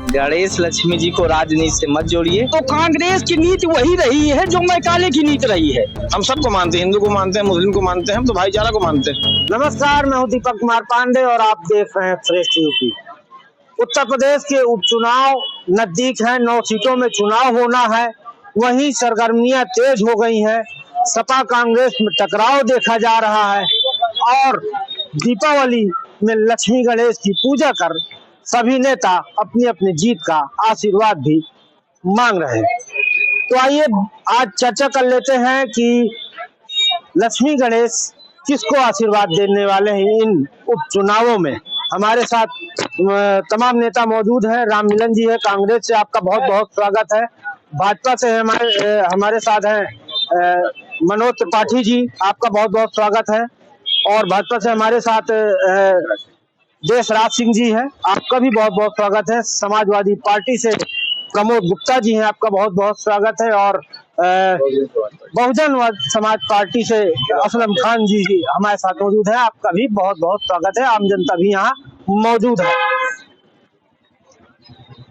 गणेश लक्ष्मी जी को राजनीति से मत जोड़िए। तो कांग्रेस की नीति वही रही है जो मैकाले की नीति रही है। हम सबको मानते हैं, हिंदू को मानते हैं, मुस्लिम को मानते हैं, हम तो भाईचारा को मानते हैं। नमस्कार, मैं हूं दीपक कुमार पांडे और आप देख रहे हैं श्रेष्ठ यूपी। उत्तर प्रदेश के उपचुनाव नजदीक हैं, 9 सीटों में चुनाव होना है। वहीं सरगर्मियां तेज हो गई हैं, सपा कांग्रेस में टकराव देखा जा रहा है और दीपावली में लक्ष्मी गणेश की पूजा कर सभी नेता अपनी अपनी जीत का आशीर्वाद भी मांग रहे हैं। तो आइए आज चर्चा कर लेते हैं कि लक्ष्मी गणेश किसको आशीर्वाद देने वाले हैं इन उपचुनावों में। हमारे साथ तमाम नेता मौजूद हैं। राम मिलन जी है कांग्रेस से, आपका बहुत बहुत स्वागत है। भाजपा से हमारे साथ हैं मनोज त्रिपाठी जी, आपका बहुत बहुत स्वागत है। और भाजपा से हमारे साथ देशराज सिंह जी हैं, आपका भी बहुत बहुत स्वागत है। समाजवादी पार्टी से प्रमोद गुप्ता जी हैं, आपका बहुत बहुत स्वागत है। और बहुजन समाज पार्टी से असलम खान जी हमारे साथ मौजूद है, आपका भी बहुत बहुत स्वागत है। आम जनता भी यहाँ मौजूद है।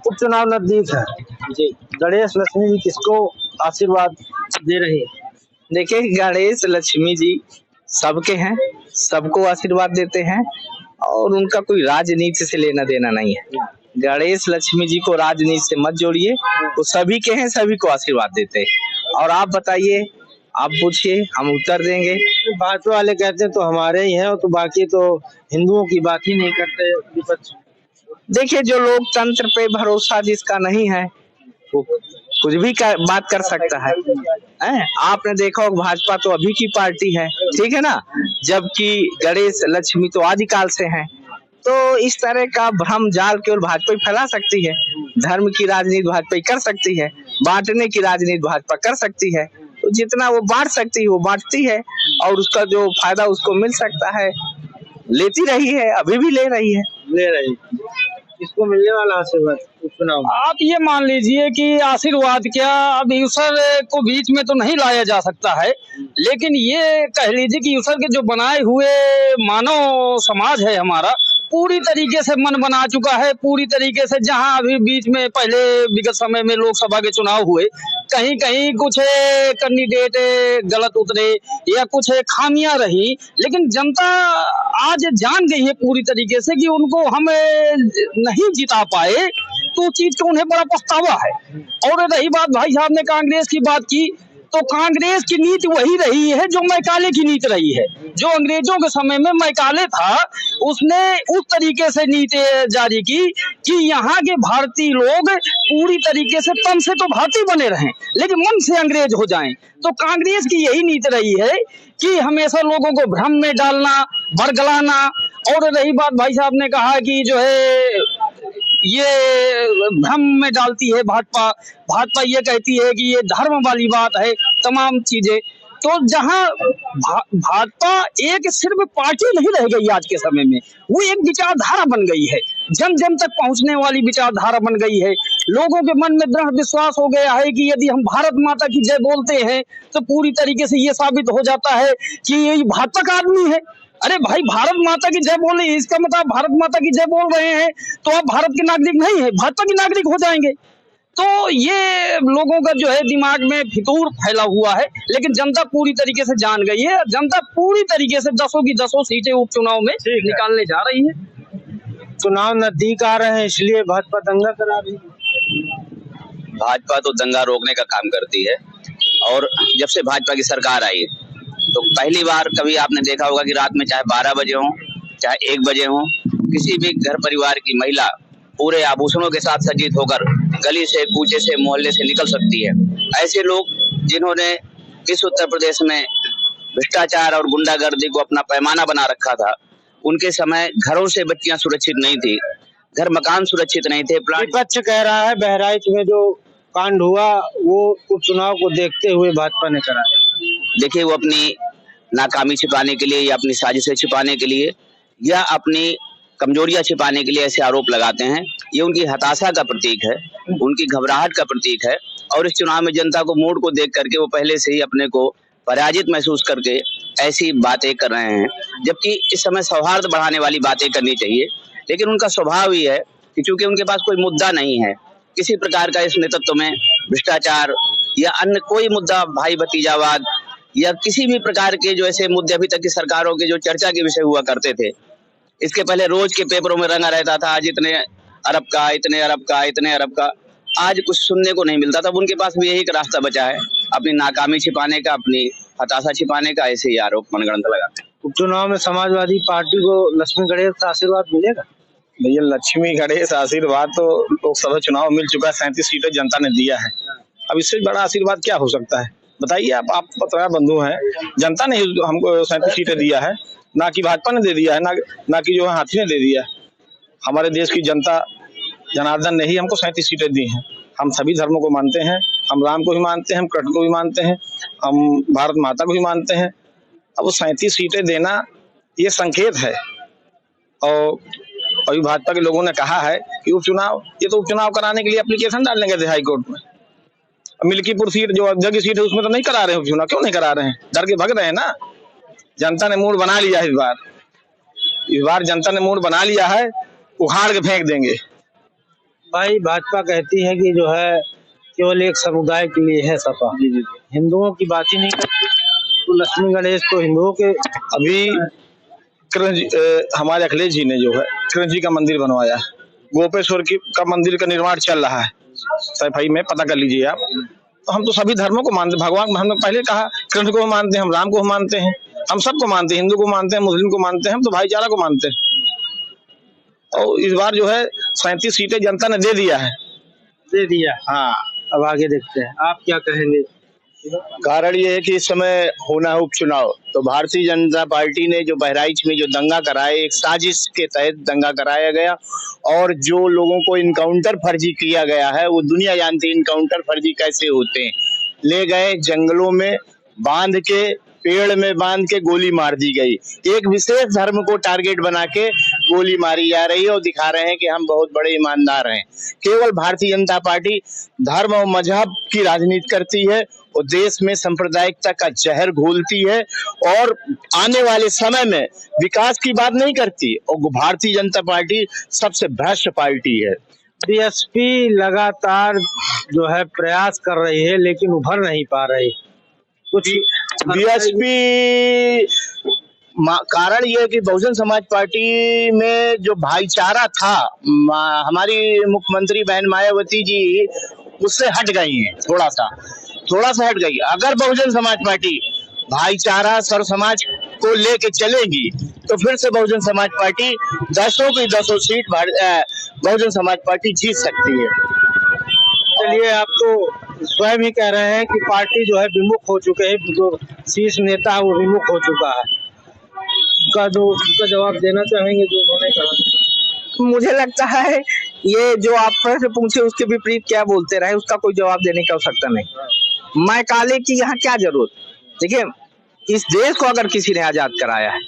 उपचुनाव नजदीक है जी, गणेश लक्ष्मी जी किसको आशीर्वाद दे रहे हैं? देखिए, गणेश लक्ष्मी जी सबके हैं, सबको आशीर्वाद देते हैं और उनका कोई राजनीति से लेना देना नहीं है। गणेश लक्ष्मी जी को राजनीति से मत जोड़िए, वो सभी के हैं, सभी को आशीर्वाद देते हैं। और आप बताइए, आप पूछिए, हम उत्तर देंगे। भाजपा वाले कहते हैं तो हमारे ही हैं, तो बाकी तो हिंदुओं की बात ही नहीं करते विपक्ष। देखिए, जो लोकतंत्र पे भरोसा जिसका नहीं है वो कुछ भी बात कर सकता है। आपने देखा होगा भाजपा तो अभी की पार्टी है, ठीक है ना, जबकि गणेश लक्ष्मी तो आदिकाल से हैं। तो इस तरह का भ्रम जाल केवल भाजपा ही फैला सकती है। धर्म की राजनीति भाजपा ही कर सकती है, बांटने की राजनीति भाजपा कर सकती है। तो जितना वो बांट सकती है वो बांटती है और उसका जो फायदा उसको मिल सकता है लेती रही है, अभी भी ले रही है। इसको मिलने वाला आशीर्वाद चुनाव, आप ये मान लीजिए कि आशीर्वाद क्या, अब यूसर को बीच में तो नहीं लाया जा सकता है, लेकिन ये कह लीजिए कि यूसर के जो बनाए हुए मानव समाज है हमारा, पूरी तरीके से मन बना चुका है। पूरी तरीके से जहां अभी बीच में पहले विगत समय में लोकसभा के चुनाव हुए, कहीं कहीं कुछ कैंडिडेट गलत उतरे या कुछ खामियां रही, लेकिन जनता आज जान गई है पूरी तरीके से कि उनको हम नहीं जिता पाए, तो चीज का उन्हें बड़ा पछतावा है। और रही बात, भाई साहब ने कांग्रेस की बात की, तो कांग्रेस की नीति वही रही है जो मैकाले की नीति रही है। जो अंग्रेजों के समय में मैकाले था, उसने उस तरीके से नीति जारी की कि यहाँ के भारतीय लोग पूरी तरीके से तन से तो भारतीय बने रहें लेकिन मन से अंग्रेज हो जाएं। तो कांग्रेस की यही नीति रही है कि हमेशा लोगों को भ्रम में डालना, बरगलाना। और रही बात, भाई साहब ने कहा कि जो है ये भ्रम में डालती है भाजपा ये कहती है कि ये धर्म वाली बात है, तमाम चीजें। तो जहां भाजपा एक सिर्फ पार्टी नहीं रह गई आज के समय में, वो एक विचारधारा बन गई है, जन जन तक पहुंचने वाली विचारधारा बन गई है। लोगों के मन में दृढ़ विश्वास हो गया है कि यदि हम भारत माता की जय बोलते हैं तो पूरी तरीके से ये साबित हो जाता है कि ये भाजपा का आदमी है। अरे भाई, भारत माता की जय बोले, इसका मतलब भारत माता की जय बोल रहे हैं तो आप भारत के नागरिक नहीं है, भाजपा के नागरिक हो जाएंगे। तो ये लोगों का जो है दिमाग में फितूर फैला हुआ है, लेकिन जनता पूरी तरीके से जान गई है। जनता पूरी तरीके से 10 की 10 सीटें उपचुनाव में निकालने जा रही है। चुनाव नजदीक आ रहे हैं, इसलिए भाजपा दंगा करा रही है। भाजपा तो दंगा रोकने का काम करती है, और जब से भाजपा की सरकार आई तो पहली बार कभी आपने देखा होगा कि रात में चाहे 12 बजे हो चाहे 1 बजे हो, किसी भी घर परिवार की महिला पूरे आभूषणों के साथ सज्जित होकर गली से, कूचे से, मोहल्ले से निकल सकती है। ऐसे लोग जिन्होंने इस उत्तर प्रदेश में भ्रष्टाचार और गुंडागर्दी को अपना पैमाना बना रखा था, उनके समय घरों से बच्चियां सुरक्षित नहीं थी, घर मकान सुरक्षित नहीं थे। विपक्ष कह रहा है बहराइच में जो कांड हुआ वो उपचुनाव को देखते हुए भाजपा ने कराया। देखिए, वो अपनी नाकामी छिपाने के लिए या अपनी साजिशें छिपाने के लिए या अपनी कमजोरियां छिपाने के लिए ऐसे आरोप लगाते हैं। ये उनकी हताशा का प्रतीक है, उनकी घबराहट का प्रतीक है। और इस चुनाव में जनता को मूड को देख करके वो पहले से ही अपने को पराजित महसूस करके ऐसी बातें कर रहे हैं, जबकि इस समय सौहार्द बढ़ाने वाली बातें करनी चाहिए। लेकिन उनका स्वभाव ही है कि चूंकि उनके पास कोई मुद्दा नहीं है किसी प्रकार का इस नेतृत्व में, भ्रष्टाचार या अन्य कोई मुद्दा, भाई भतीजावाद या किसी भी प्रकार के जो ऐसे मुद्दे अभी तक की सरकारों के जो चर्चा के विषय हुआ करते थे, इसके पहले रोज के पेपरों में रंगा रहता था, आज इतने अरब का, इतने अरब का, इतने अरब का, आज कुछ सुनने को नहीं मिलता था। उनके पास भी यही एक रास्ता बचा है, अपनी नाकामी छिपाने का, अपनी हताशा छिपाने का, ऐसे ही आरोप मनगढ़ंत लगाते हैं। उपचुनाव में समाजवादी पार्टी को लक्ष्मी गणेश का आशीर्वाद मिलेगा? भैया लक्ष्मी गणेश आशीर्वाद तो लोकसभा चुनाव मिल चुका है, 37 सीटें जनता ने दिया है। अब इससे बड़ा आशीर्वाद क्या हो सकता है बताइए आप पत्रकार बंधु हैं, जनता ने हमको 37 सीटें दिया है, ना कि भाजपा ने दे दिया है, ना कि जो है हाथी ने दे दिया है। हमारे देश की जनता जनार्दन ने ही हमको 37 सीटें दी हैं। हम सभी धर्मों को मानते हैं, हम राम को भी मानते हैं, हम कृष्ण को भी मानते हैं, हम भारत माता को भी मानते हैं। अब वो 37 सीटें देना ये संकेत है। और अभी भाजपा के लोगों ने कहा है कि उपचुनाव, ये तो उपचुनाव कराने के लिए एप्लीकेशन डालने गए थे हाई कोर्ट में। मिल्कीपुर सीट जो अयोध्या की सीट है उसमें तो नहीं करा रहे हैं उपचुनाव। क्यों नहीं करा रहे हैं? डर के भग रहे हैं ना। जनता ने मूड बना लिया है। इस बार जनता ने मूड बना लिया है, उखाड़ के फेंक देंगे। भाई भाजपा कहती है कि जो है केवल एक समुदाय के लिए है सपा, हिंदुओं की बात ही नहीं करती। तो लक्ष्मी गणेश तो हिंदुओं के, अभी हमारे अखिलेश जी ने जो है कृष्ण जी का मंदिर बनवाया है, गोपेश्वर का मंदिर का निर्माण चल रहा है, सफाई में पता कर लीजिए आप। तो हम तो सभी धर्मों को मानते, भगवान हमने पहले कहा, कृष्ण को मानते हैं, हम राम को मानते हैं, हम सबको मानते हैं, हिंदू को मानते हैं, मुस्लिम को मानते हैं, हम तो भाईचारा को मानते हैं। और इस बार जो है 37 सीटें जनता ने दे दिया है। दे दिया। हाँ, अब आगे देखते हैं आप क्या कहेंगे। कारण ये है कि इस समय होना है उपचुनाव, तो भारतीय जनता पार्टी ने जो बहराइच में जो दंगा कराया, एक साजिश के तहत दंगा कराया गया, और जो लोगों को इनकाउंटर फर्जी किया गया है, वो दुनिया जानती है इनकाउंटर फर्जी कैसे होते हैं। ले गए जंगलों में बांध के, पेड़ में बांध के गोली मार दी गई। एक विशेष धर्म को टारगेट बना के गोली मारी जा रही है और दिखा रहे हैं कि हम बहुत बड़े ईमानदार हैं। केवल भारतीय जनता पार्टी धर्म और मजहब की राजनीति करती है और देश में सांप्रदायिकता का जहर घोलती है, और आने वाले समय में विकास की बात नहीं करती। और भारतीय जनता पार्टी सबसे भ्रष्ट पार्टी है। बीएसपी लगातार जो है प्रयास कर रही है लेकिन उभर नहीं पा रही। कुछ बीएसपी कारण ये है कि बहुजन समाज पार्टी में जो भाईचारा था, हमारी मुख्यमंत्री बहन मायावती जी उससे हट गई हैं, थोड़ा सा हट गई। अगर बहुजन समाज पार्टी भाईचारा सर्व समाज को लेके चलेगी तो फिर से बहुजन समाज पार्टी 10 की 10 सीट बहुजन समाज पार्टी जीत सकती है। चलिए, आप तो स्वयं ही कह रहे हैं कि पार्टी जो है विमुख हो चुके हैं, जो शीर्ष नेता है वो विमुख हो चुका है। उसका जवाब देना चाहेंगे जो उन्होंने कहा? मुझे लगता है ये जो आप प्रश्न पूछे उसके विपरीत क्या बोलते रहे, उसका कोई जवाब देने की आवश्यकता नहीं। मैं काले की यहाँ क्या जरूरत। देखिए, इस देश को अगर किसी ने आजाद कराया है,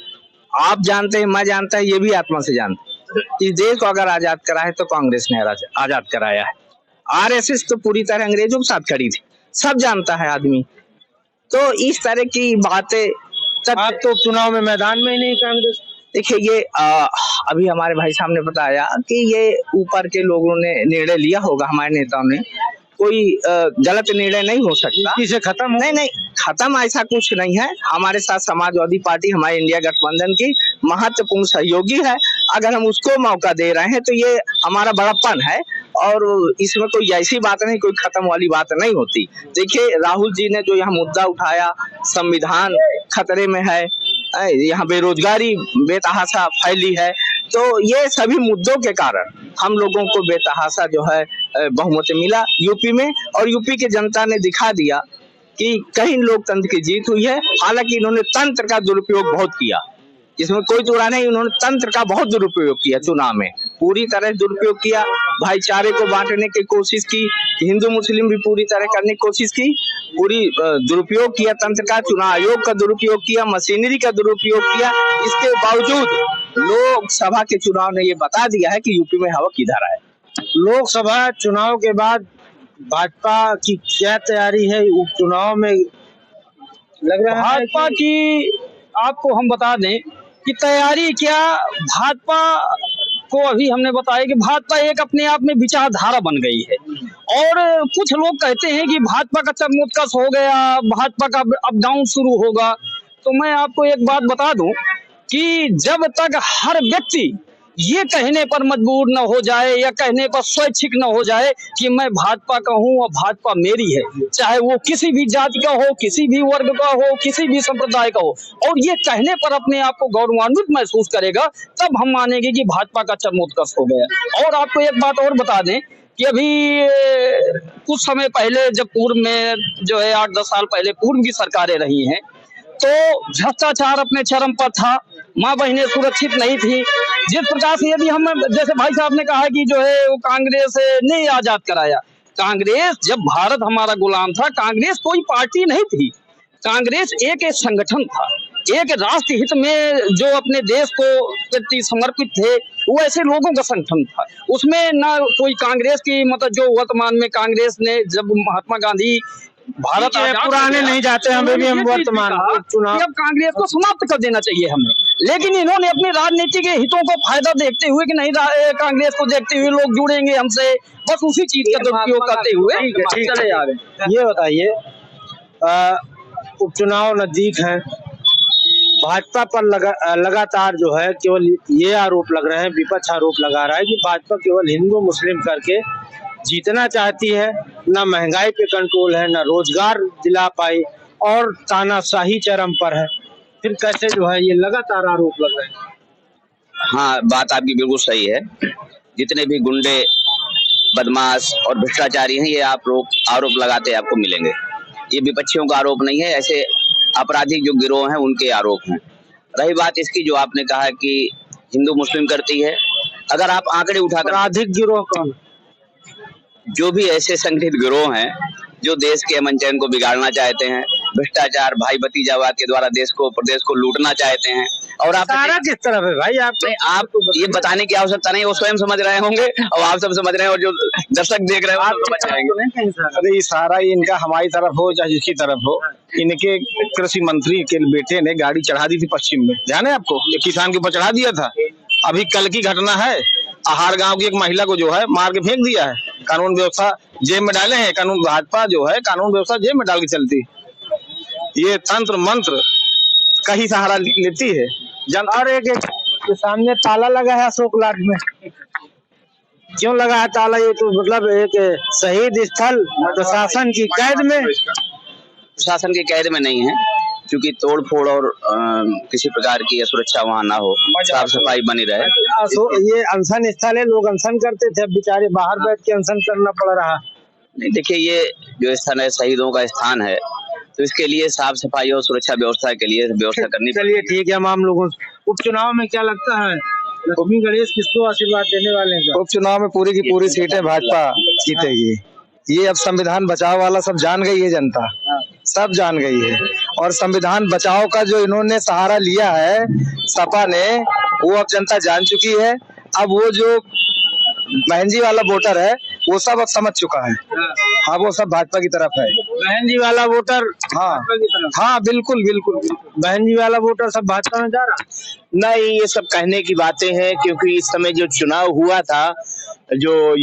आप जानते हैं, मैं जानता है, ये भी आत्मा से जानते हैं, इस देश को अगर आजाद कराया है तो कांग्रेस ने आजाद कराया है। आरएसएस तो पूरी तरह अंग्रेजों के साथ खड़ी थी, सब जानता है आदमी। तो इस तरह की बातें, आप तो चुनाव में मैदान में ही नहीं कांग्रेस। देखिए, ये अभी हमारे भाई साहब ने बताया कि ये ऊपर के लोगों ने निर्णय लिया होगा, हमारे नेताओं ने, कोई गलत निर्णय नहीं हो सकता। इसे खत्म नहीं, खत्म ऐसा कुछ नहीं है। हमारे साथ समाजवादी पार्टी, हमारे इंडिया गठबंधन की महत्वपूर्ण सहयोगी है। अगर हम उसको मौका दे रहे हैं तो ये हमारा बड़प्पन है, और इसमें कोई ऐसी बात नहीं, कोई खत्म वाली बात नहीं होती। देखिए, राहुल जी ने जो यहाँ मुद्दा उठाया, संविधान खतरे में है, यहाँ बेरोजगारी बेतहाशा फैली है, तो ये सभी मुद्दों के कारण हम लोगों को बेतहाशा जो है बहुमत मिला यूपी में, और यूपी की जनता ने दिखा दिया कि कहीं लोकतंत्र की जीत हुई है। हालांकि इन्होंने तंत्र का दुरुपयोग बहुत किया, इसमें कोई दुरा नहीं, उन्होंने तंत्र का बहुत दुरुपयोग किया, चुनाव में पूरी तरह दुरुपयोग किया, भाईचारे को बांटने की कोशिश की, हिंदू मुस्लिम भी पूरी तरह करने की कोशिश की, पूरी दुरुपयोग किया तंत्र का, चुनाव आयोग का दुरुपयोग किया, मशीनरी का दुरुपयोग किया। इसके बावजूद लोकसभा के चुनाव ने ये बता दिया है कि यूपी में हवा किधर है। लोकसभा चुनाव के बाद भाजपा की क्या तैयारी है उपचुनाव में? लग रहा है भाजपा की आपको हम बता दें कि तैयारी क्या, भाजपा आपको अभी हमने बताया कि भाजपा एक अपने आप में विचारधारा बन गई है। और कुछ लोग कहते हैं कि भाजपा का चरमोत्कर्ष हो गया, भाजपा का अप डाउन शुरू होगा। तो मैं आपको एक बात बता दूं कि जब तक हर व्यक्ति ये कहने पर मजबूर न हो जाए या कहने पर स्वैच्छिक न हो जाए कि मैं भाजपा का हूं और भाजपा मेरी है, चाहे वो किसी भी जाति का हो, किसी भी वर्ग का हो, किसी भी संप्रदाय का हो, और ये कहने पर अपने आप को गौरवान्वित महसूस करेगा, तब हम मानेंगे कि भाजपा का चरमोत्कर्ष हो गया। और आपको एक बात और बता दें कि अभी कुछ समय पहले जब पूर्व में जो है 8-10 साल पहले पूर्व की सरकारें रही हैं, तो भ्रष्टाचार अपने चरम पर था, माँ बहनें सुरक्षित नहीं थी। जिस प्रकार से यदि हम, जैसे भाई साहब ने कहा कि जो है वो कांग्रेस ने आजाद कराया, कांग्रेस जब भारत हमारा गुलाम था, कांग्रेस कोई पार्टी नहीं थी, कांग्रेस एक संगठन था, एक राष्ट्र हित में जो अपने देश को प्रति समर्पित थे, वो ऐसे लोगों का संगठन था। उसमें ना कोई कांग्रेस की मतलब जो वर्तमान में कांग्रेस ने जब महात्मा गांधी भारत पुराने नहीं जाते, हमें भी हम वर्तमान चुनाव अब कांग्रेस को समाप्त कर देना चाहिए हमें, लेकिन इन्होंने अपनी राजनीति के हितों को फायदा देखते हुए कि नहीं कांग्रेस को देखते हुए लोग जुड़ेंगे हमसे, बस उसी चीज का दुरुपयोग करते हुए चले आ गए। ये बताइए, उपचुनाव नजदीक है, भाजपा पर लगातार जो है केवल ये आरोप लग रहे हैं, विपक्ष आरोप लगा रहा है कि भाजपा केवल हिंदू मुस्लिम करके जीतना चाहती है, न महंगाई पे कंट्रोल है, न रोजगार दिला पाई, और तानाशाही चरम पर है। फिर कैसे जो है ये लगातार आरोप लग रहे हैं? हाँ, बात आपकी बिल्कुल सही है। जितने भी गुंडे, बदमाश और भ्रष्टाचारी हैं, ये आरोप लगाते आपको मिलेंगे। ये विपक्षियों का आरोप नहीं है, ऐसे आपराधिक जो गिरोह हैं उनके आरोप हैं। रही बात इसकी जो आपने कहा कि हिंदू मुस्लिम करती है, अगर आप आंकड़े उठाकर, आपराधिक गिरोह कौन? जो भी ऐसे संगठित गिरोह हैं जो देश के अमन चैन को बिगाड़ना चाहते हैं, भ्रष्टाचार, भाई भतीजावाद के द्वारा प्रदेश को लूटना चाहते हैं, और आप सारा किस तरफ है भाई? आप ये बताने की आवश्यकता नहीं, वो स्वयं समझ रहे होंगे और आप सब समझ रहे हैं, और जो दर्शक देख रहे हैं वो समझ जाएंगे। अरे ये सारा इनका हमारी तरफ हो चाहे जिसकी तरफ हो, इनके कृषि मंत्री के बेटे ने गाड़ी चढ़ा दी थी पश्चिम में, ध्यान है आपको? एक किसान के ऊपर चढ़ा दिया था। अभी कल की घटना है, आहार गांव की एक महिला को जो है मार के फेंक दिया है, कानून व्यवस्था जेब में डाले हैं। कानून भाजपा जो है कानून व्यवस्था जेब में डाल के चलती, ये तंत्र मंत्र का ही सहारा लेती है। और एक के सामने ताला लगा है अशोक लाट में, क्यों लगा है ताला? ये तो मतलब एक शहीद स्थल प्रशासन की कैद में, प्रशासन की कैद में नहीं है, क्योंकि तोड़ फोड़ और किसी प्रकार की सुरक्षा वहाँ ना हो, साफ सफाई बनी रहे। ये अनशन स्थल है, लोग अनशन करते थे, अब बेचारे बाहर बैठ के अनशन करना पड़ रहा। नहीं, देखिए ये जो स्थान है शहीदों का स्थान है, तो इसके लिए साफ सफाई और सुरक्षा व्यवस्था के लिए व्यवस्था करनी। चलिए ठीक है, हम आम लोगों उपचुनाव में क्या लगता है, लक्ष्मी गणेश किसको आशीर्वाद देने वाले हैं? उपचुनाव में पूरी की पूरी सीटें भाजपा जीतेगी। ये अब संविधान बचाओ वाला सब जान गई है, जनता सब जान गई है, और संविधान बचाओ का जो इन्होंने सहारा लिया है सपा ने, वो अब जनता जान चुकी है। अब वो जो बहन जी वाला वोटर है वो सब अब समझ चुका है, हाँ वो सब भाजपा की तरफ है। बहन जी वाला वोटर, हाँ बिल्कुल बिल्कुल, बहन जी वाला वोटर सब भाजपा में जा रहा। नहीं, ये सब कहने की बातें हैं, क्योंकि इस समय जो चुनाव हुआ था, जो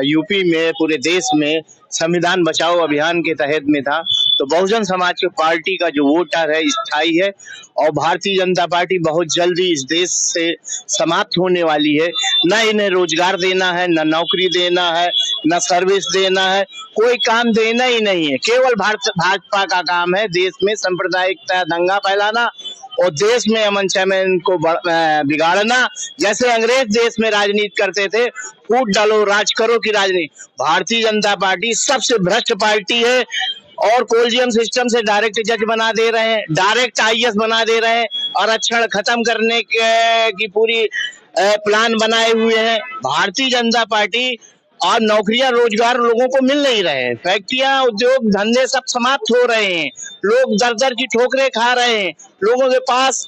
यूपी में पूरे देश में संविधान बचाओ अभियान के तहत में था, तो बहुजन समाज के पार्टी का जो वोटर है स्थायी है, और भारतीय जनता पार्टी बहुत जल्दी इस देश से समाप्त होने वाली है। न इन्हें रोजगार देना है, न नौकरी देना है, न सर्विस देना है, कोई काम देना ही नहीं है। केवल भाजपा का काम है देश में सांप्रदायिकता दंगा फैलाना और देश में अमन चैन को बिगाड़ना। जैसे अंग्रेज देश में राजनीति करते थे, कूट डालो राज करो की राजनीति। भारतीय जनता पार्टी सबसे भ्रष्ट पार्टी है, और कोलिजियम सिस्टम से डायरेक्ट जज बना दे रहे हैं, डायरेक्ट आईएएस बना दे रहे हैं, आरक्षण खत्म करने की पूरी प्लान बनाए हुए हैं भारतीय जनता पार्टी। और नौकरियां रोजगार लोगों को मिल नहीं रहे हैं, फैक्ट्रियां उद्योग धंधे सब समाप्त हो रहे हैं, लोग दर दर की ठोकरें खा रहे हैं, लोगों के पास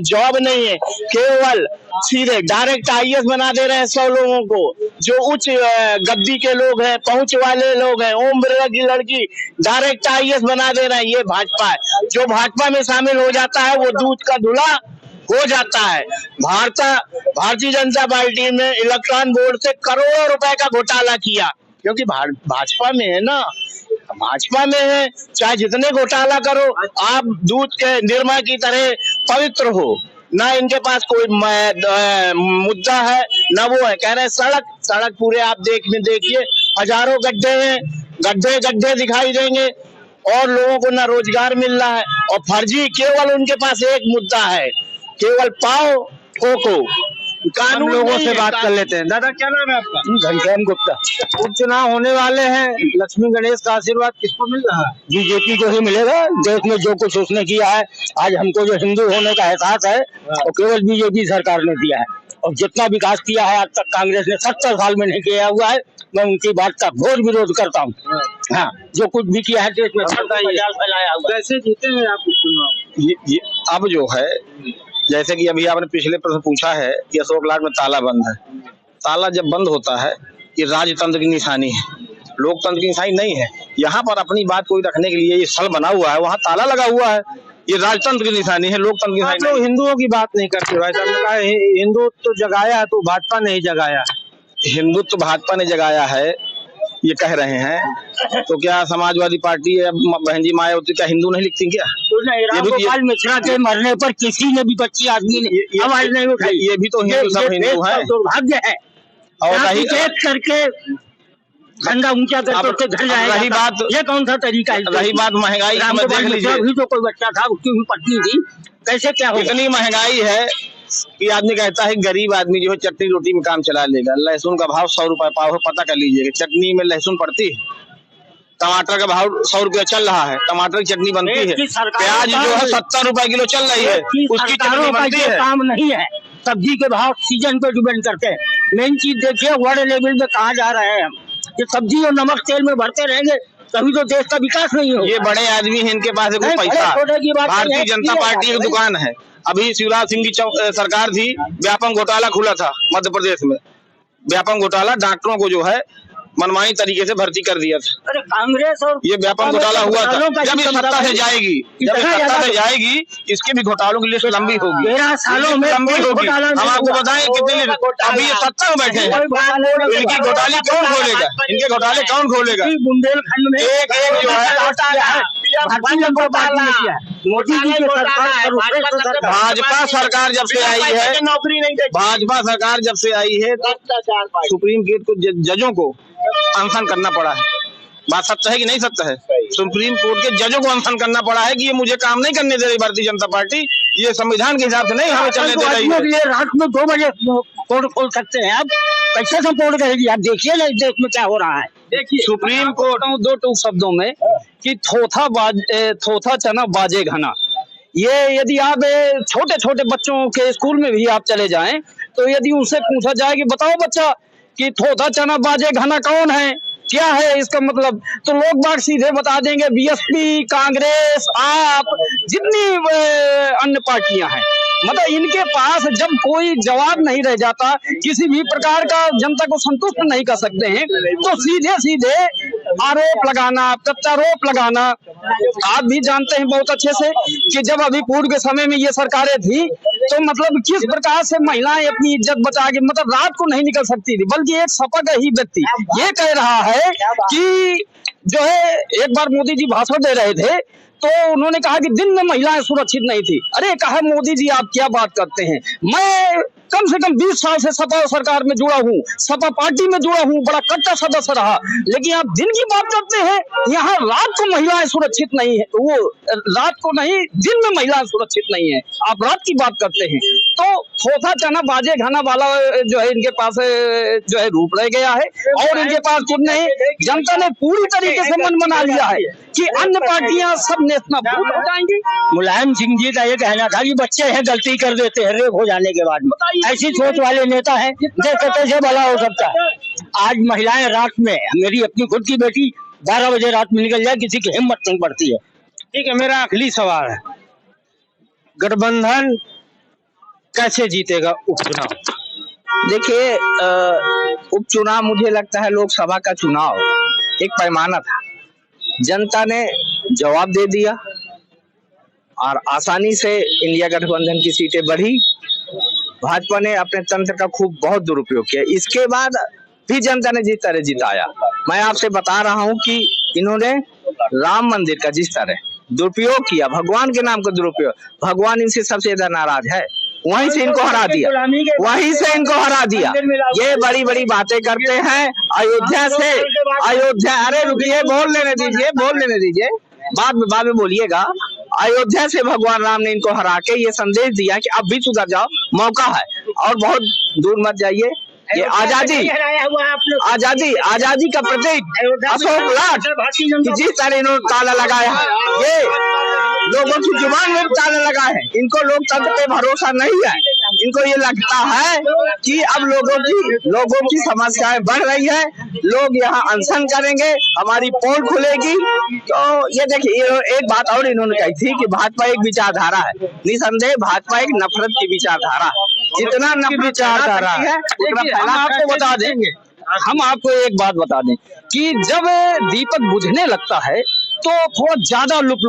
जॉब नहीं है। केवल सीधे डायरेक्ट आईएएस बना दे रहे हैं 100 लोगों को, जो उच्च गद्दी के लोग हैं, पहुंच वाले लोग हैं, ओम बिरला की लड़की डायरेक्ट आईएएस बना दे रहे हैं। ये भाजपा है, जो भाजपा में शामिल हो जाता है वो दूध का धुला हो जाता है। भारतीय जनता पार्टी ने इलेक्ट्रॉन बोर्ड से करोड़ों रुपए का घोटाला किया, क्योंकि भाजपा में है ना, भाजपा में है, चाहे जितने घोटाला करो, आप दूध के निर्मा की तरह पवित्र हो, ना इनके पास कोई मुद्दा है ना वो है। कह रहे सड़क पूरे आप देखिए हजारों गड्ढे हैं, गड्ढे दिखाई देंगे और लोगों को ना रोजगार मिल रहा है। और फर्जी, केवल उनके पास एक मुद्दा है, केवल पाओ ठोको। हम लोगों से बात कर लेते हैं। दादा क्या नाम है आपका? घनश्याम गुप्ता। उपचुनाव होने वाले हैं, लक्ष्मी गणेश का आशीर्वाद किसको मिल रहा है? बीजेपी को ही मिलेगा। देश में जो कुछ उसने किया है, आज हमको जो हिंदू होने का एहसास है वो केवल बीजेपी सरकार ने दिया है। और जितना विकास किया है आज तक कांग्रेस ने 70 साल में नहीं किया हुआ है। मैं उनकी बात का घोर विरोध करता हूँ। हाँ, जो कुछ भी किया है देश में फैलाया हुआ। कैसे जीते हैं आप उपचुनाव? ये अब जो है, जैसे कि अभी आपने पिछले प्रश्न पूछा है कि अशोक लाट में ताला बंद है। ताला जब बंद होता है, ये राजतंत्र की निशानी है, लोकतंत्र की निशानी नहीं है। यहाँ पर अपनी बात कोई रखने के लिए ये स्थल बना हुआ है, वहाँ ताला लगा हुआ है, ये राजतंत्र की निशानी है, लोकतंत्र की निशानी नहीं। हिंदुओं की बात नहीं करते भाई साहब ने कहा हिंदुत्व तो जगाया है तो भाजपा ने ही जगाया। हिंदुत्व भाजपा ने जगाया है ये कह रहे हैं, तो क्या समाजवादी पार्टी है बहन जी मायावती क्या हिंदू नहीं लिखती क्या? रामगोपाल मिश्रा के मरने पर किसी ने विपक्षी आदमी ने आवाज नहीं उठाई। ये भी तो हिंदू सब हिंदू है। दुर्भाग्य है। और रही करके झंडा ऊंचा करके घर जाएगा। रही बात, ये कौन सा तरीका है? रही बात महंगाई, देख लीजिए अभी तो कोई बच्चा था, उसकी भी पत्नी थी, कैसे क्या होगा? इतनी महंगाई है कि आदमी कहता है गरीब आदमी जो है चटनी रोटी में काम चला लेगा। लहसुन का भाव 100 रुपए पाव है, पता कर लीजिएगा। चटनी में लहसुन पड़ती है। टमाटर का भाव 100 रुपया चल रहा है, टमाटर की चटनी बनती है। प्याज जो है 70 रुपए किलो चल रही है, उसकी चटनी बनती है। काम नहीं है, सब्जी के भाव सीजन पे डिपेंड करते हैं। मेन चीज देखिए वर्ल्ड लेवल में कहाँ जा रहे हैं हम। ये सब्जी और नमक तेल में भरते रहेंगे तभी तो देश का विकास नहीं होगा। ये बड़े आदमी है, इनके पास कोई पैसा। भारतीय जनता पार्टी की दुकान है। अभी शिवराज सिंह की सरकार थी, व्यापम घोटाला खुला था मध्य प्रदेश में। व्यापम घोटाला, डॉक्टरों को जो है मनमानी तरीके से भर्ती कर दिया था। अरे कांग्रेस और ये व्यापक घोटाला हुआ था। जब ये सत्ता से जाएगी, इसके भी घोटालों की लिस्ट लंबी होगी, 13 सालों में लंबी होगी। हम आपको बताएं कितनी, अभी ये सत्ता में बैठे हैं, इनकी घोटाले कौन खोलेगा? इनके घोटाले कौन खोलेगा? बुंदेलखंड में एक जो है मोदी जी की सरकार, भाजपा सरकार जब से आई है, नौकरी नहीं देती। भाजपा सरकार जब से आई है, सुप्रीम कोर्ट को जजों को अनशन करना पड़ा है। बात सत्य है कि नहीं सत्य है? सुप्रीम कोर्ट के जजों को अनशन करना पड़ा है कि ये मुझे काम नहीं करने दे रही भारतीय जनता पार्टी, ये संविधान के हिसाब से नहीं हमें चलने दे रही है। रात में 2 बजे कोर्ट खोल सकते हैं आप, कैसे सपोर्ट करेगी? आप देखिए ना देश में क्या हो रहा है। देखिए सुप्रीम कोर्ट 2 टूक शब्दों में कि थोथा चना बाजे घना। ये यदि आप छोटे छोटे बच्चों के स्कूल में भी आप चले जाएं तो यदि उनसे पूछा जाए कि बताओ बच्चा कि थोथा चना बाजे घना कौन है, क्या है इसका मतलब, तो लोग बाग सीधे बता देंगे बीएसपी, कांग्रेस, आप, जितनी अन्य पार्टियां हैं। मतलब इनके पास जब कोई जवाब नहीं रह जाता, किसी भी प्रकार का जनता को संतुष्ट नहीं कर सकते हैं, तो सीधे सीधे आरोप लगाना, प्रत्यारोप लगाना। आप भी जानते हैं बहुत अच्छे से कि जब अभी पूर्व के समय में ये सरकारें थी तो मतलब किस प्रकार से महिलाएं अपनी इज्जत बचा के मतलब रात को नहीं निकल सकती थी। बल्कि एक सपा का ही व्यक्ति ये कह रहा है कि जो है, एक बार मोदी जी भाषण दे रहे थे तो उन्होंने कहा कि दिन में महिलाएं सुरक्षित नहीं थी। अरे कहा मोदी जी आप क्या बात करते हैं, मैं कम से कम 20 साल से सपा सरकार में जुड़ा हूँ, सपा पार्टी में जुड़ा हूँ, बड़ा कट्टर सदस्य रहा, लेकिन आप दिन की बात करते हैं, यहाँ रात को महिलाएं सुरक्षित नहीं है। वो रात को नहीं, दिन में महिलाएं सुरक्षित नहीं है, आप रात की बात करते हैं। तो थोथा चना बाजे घना वाला जो है इनके पास जो है रूप रह गया है और इनके पास कुछ नहीं। जनता ने पूरी तरीके से मन बना लिया है कि अन्य पार्टियां सब नेस्तनाबूद हो जाएंगी। मुलायम सिंह जी का ये कहना था कि बच्चे हैं गलती कर देते हैं रेप हो जाने के बाद में, ऐसी सोच वाले नेता हैं जैसे तैसे भला हो सकता है। आज महिलाएं रात में, मेरी अपनी खुद की बेटी 12 बजे रात में निकल जाए, किसी की हिम्मत नहीं पड़ती है। ठीक है, मेरा आखिरी सवाल है, गठबंधन कैसे जीतेगा उपचुनाव? देखिए उपचुनाव मुझे लगता है लोकसभा का चुनाव एक पैमाना था, जनता ने जवाब दे दिया और आसानी से इंडिया गठबंधन की सीटें बढ़ी। भाजपा ने अपने तंत्र का खूब बहुत दुरुपयोग किया। इसके बाद भी जनता ने जिस तरह जिताया, मैं आपसे बता रहा हूं कि इन्होंने राम मंदिर का जिस तरह दुरुपयोग किया, भगवान के नाम का दुरुपयोग, भगवान इनसे सबसे ज्यादा नाराज है, वहीं से इनको हरा दिया, वहीं से इनको हरा दिया। ये बड़ी बड़ी बातें करते हैं अयोध्या से, अयोध्या, अरे रुकिए, बोल लेने दीजिए, बाद में बोलिएगा। अयोध्या से भगवान राम ने इनको हरा के ये संदेश दिया कि अब भी सुधर जाओ, मौका है और बहुत दूर मत जाइए। ये आजादी का प्रतीक अशोक लाट जिस तरह इन्होंने ताला लगाया है, ये लोगों की जुबान में ताला लगा है। इनको लोकतंत्र पे भरोसा नहीं है। इनको ये लगता है कि अब लोगों की समस्याएं बढ़ रही है, लोग यहाँ अनशन करेंगे, हमारी पोल खुलेगी। तो ये देखिए, एक बात और इन्होंने कही थी कि भाजपा एक विचारधारा है। निसंदेह भाजपा एक नफरत की विचारधारा है। जितना नफरत विचारधारा है हम आपको बता देंगे, हम आपको एक बात बता दें कि जब दीपक बुझने लगता है तो थोड़ा ज्यादा लुप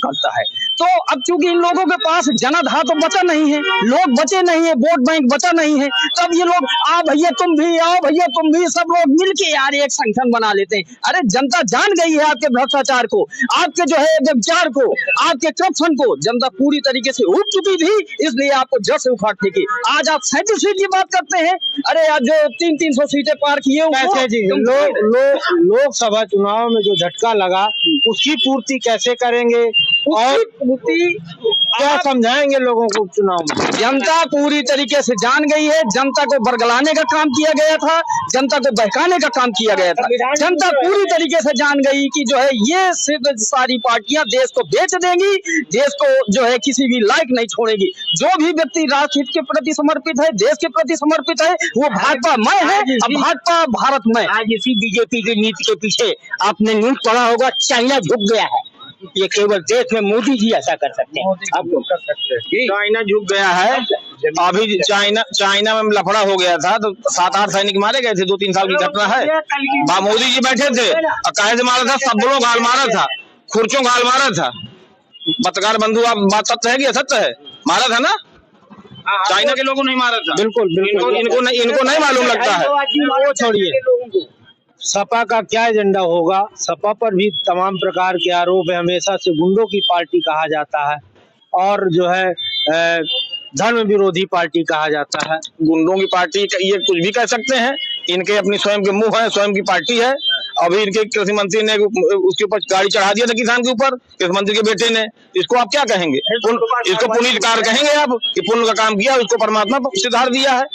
करता है। तो अब क्योंकि इन लोगों के पास जनाधार तो बचा नहीं है, लोग बचे नहीं है, वोट बैंक बचा नहीं है, तब ये लोग आओ भैया तुम भी, सब लोग मिलके यार एक संगठन बना लेते हैं। अरे जनता जान गई है आपके भ्रष्टाचार को, आपके जो है व्यभिचार को, आपके करप्शन को। जनता पूरी तरीके से उठ चुकी थी, इसलिए आपको जड़ से उखाड़ फेंकी। आज आप 37 सीट की बात करते हैं। अरे आज जो 300 सीटें पार किए, लोकसभा चुनाव में जो झटका लगा उसकी पूर्ति कैसे करेंगे और क्या समझाएंगे लोगों को चुनाव में? जनता पूरी तरीके से जान गई है। जनता को बरगलाने का काम किया गया था, जनता को बहकाने का काम किया गया था। जनता पूरी तरीके से जान गई कि जो है ये सिर्फ सारी पार्टियां देश को बेच देंगी, देश को जो है किसी भी लायक नहीं छोड़ेगी। जो भी व्यक्ति राष्ट्र हित के प्रति समर्पित है, देश के प्रति समर्पित है, वो भाजपा मय है, भाजपा भारत में। आज इसी बीजेपी की नीति के पीछे आपने न्यूज पढ़ा होगा, चाइना झुक गया है। ये केवल देश में मोदी जी ऐसा कर सकते हैं, आपको कर सकते हैं। चाइना झुक गया है। अभी चाइना में लफड़ा हो गया था तो 7-8 सैनिक मारे गए थे, 2-3 साल की घटना है। मोदी जी बैठे थे और काहे मारा था, सबलों गाल मारा था, खुर्चों गाल मारा था। पत्रकार बंधु, आप बात सत्य है कि असत्य है? मारा था ना, चाइना के लोगों ने मारा था। बिल्कुल इनको नहीं मालूम लगता है। वो छोड़िए, सपा का क्या एजेंडा होगा? सपा पर भी तमाम प्रकार के आरोप है, हमेशा से गुंडों की पार्टी कहा जाता है और जो है धर्म विरोधी पार्टी कहा जाता है। गुंडों की पार्टी ये कुछ भी कह सकते हैं, इनके अपनी स्वयं के मुंह है, स्वयं की पार्टी है। अभी इनके कृषि मंत्री ने उसके ऊपर गाड़ी चढ़ा दिया था किसान के ऊपर, कृषि मंत्री के बेटे ने। इसको आप क्या कहेंगे? इसको पुनीतकार कहेंगे आप कि पुण्य का काम किया, उसको परमात्मा सिधार दिया है।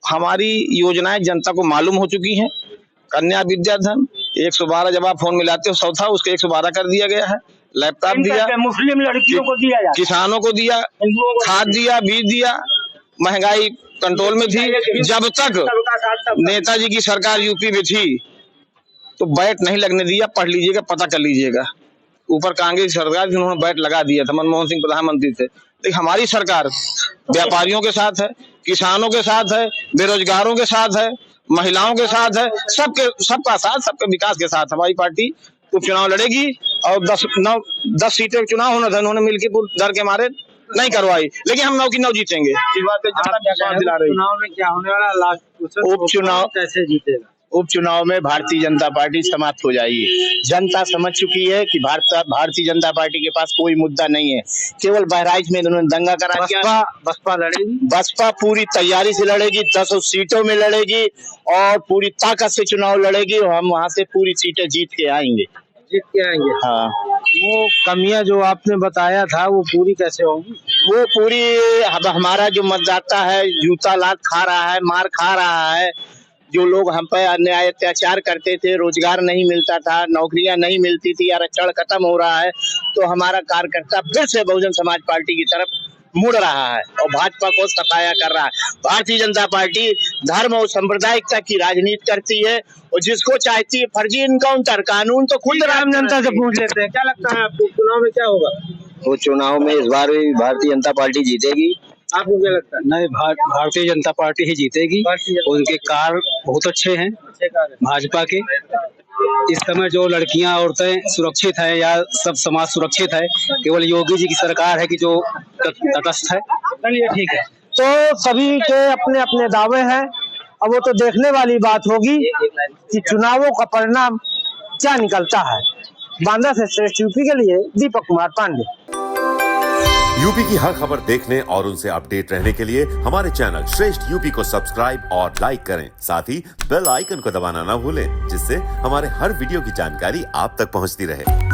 हमारी योजनाएं जनता को मालूम हो चुकी हैं। कन्या विद्याधन 112 जब आप फोन मिलाते हो 100 था, उसके 112 कर दिया गया है। लैपटॉप दिया, मुस्लिम लड़कियों को दिया, किसानों को दिया, खाद दिया, बीज दिया। महंगाई कंट्रोल में थी। जब तक नेताजी की सरकार यूपी में थी तो बैट नहीं लगने दिया। पढ़ लीजिएगा, पता कर लीजिएगा। ऊपर कांग्रेस सरकार उन्होंने बैट लगा दिया था, मनमोहन सिंह प्रधानमंत्री थे। लेकिन हमारी सरकार व्यापारियों के साथ है, किसानों के साथ है, बेरोजगारों के साथ है, महिलाओं के साथ है, सबका साथ, सबके विकास के साथ हमारी पार्टी उपचुनाव लड़ेगी। और 10 सीटें चुनाव होना था, उन्होंने मिलकर डर के मारे नहीं करवाई, लेकिन हम 9 की 9 जीतेंगे। इस बात पे जनता विश्वास दिला रही है। चुनाव में क्या होने वाला? लास्ट उपचुनाव कैसे जीतेगा? उपचुनाव में भारतीय जनता पार्टी समाप्त हो जाएगी। जनता समझ चुकी है कि भारतीय जनता पार्टी के पास कोई मुद्दा नहीं है। केवल बहराइच में उन्होंने दंगा करा दिया। बसपा लड़ेगी, बसपा पूरी तैयारी से लड़ेगी, 10 सीटों में लड़ेगी और पूरी ताकत से चुनाव लड़ेगी और हम वहां से पूरी सीटें जीत के आएंगे। हाँ, वो कमियां जो आपने बताया था वो पूरी कैसे होगी? वो पूरी हमारा जो मतदाता है जूता लात खा रहा है, मार खा रहा है। जो लोग हम पे अन्याय अत्याचार करते थे, रोजगार नहीं मिलता था, नौकरियां नहीं मिलती थी, आरक्षण खत्म हो रहा है, तो हमारा कार्यकर्ता फिर से बहुजन समाज पार्टी की तरफ मुड़ रहा है और भाजपा को सफाया कर रहा है। भारतीय जनता पार्टी धर्म और सांप्रदायिकता की राजनीति करती है और जिसको चाहती है फर्जी इनकाउंटर। कानून तो खुद आम जनता से पूछ लेते हैं, क्या लगता है आपको चुनाव में क्या होगा? वो चुनाव में इस बार भी भारतीय जनता पार्टी जीतेगी। आपको क्या लगता है? नहीं, भारतीय जनता पार्टी ही जीतेगी। उनके कार्य बहुत अच्छे हैं भाजपा के, इस समय जो लड़कियां औरतें सुरक्षित हैं या सब समाज सुरक्षित है, केवल योगी जी की सरकार है कि जो तटस्थ है। चलिए ठीक है। तो सभी के अपने अपने दावे हैं। अब वो तो देखने वाली बात होगी कि चुनावों का परिणाम क्या निकलता है। बांदा से श्रेष्ठ यूपी के लिए दीपक कुमार पांडे। यूपी की हर खबर देखने और उनसे अपडेट रहने के लिए हमारे चैनल श्रेष्ठ यूपी को सब्सक्राइब और लाइक करें। साथ ही बेल आइकन को दबाना ना भूलें, जिससे हमारे हर वीडियो की जानकारी आप तक पहुंचती रहे।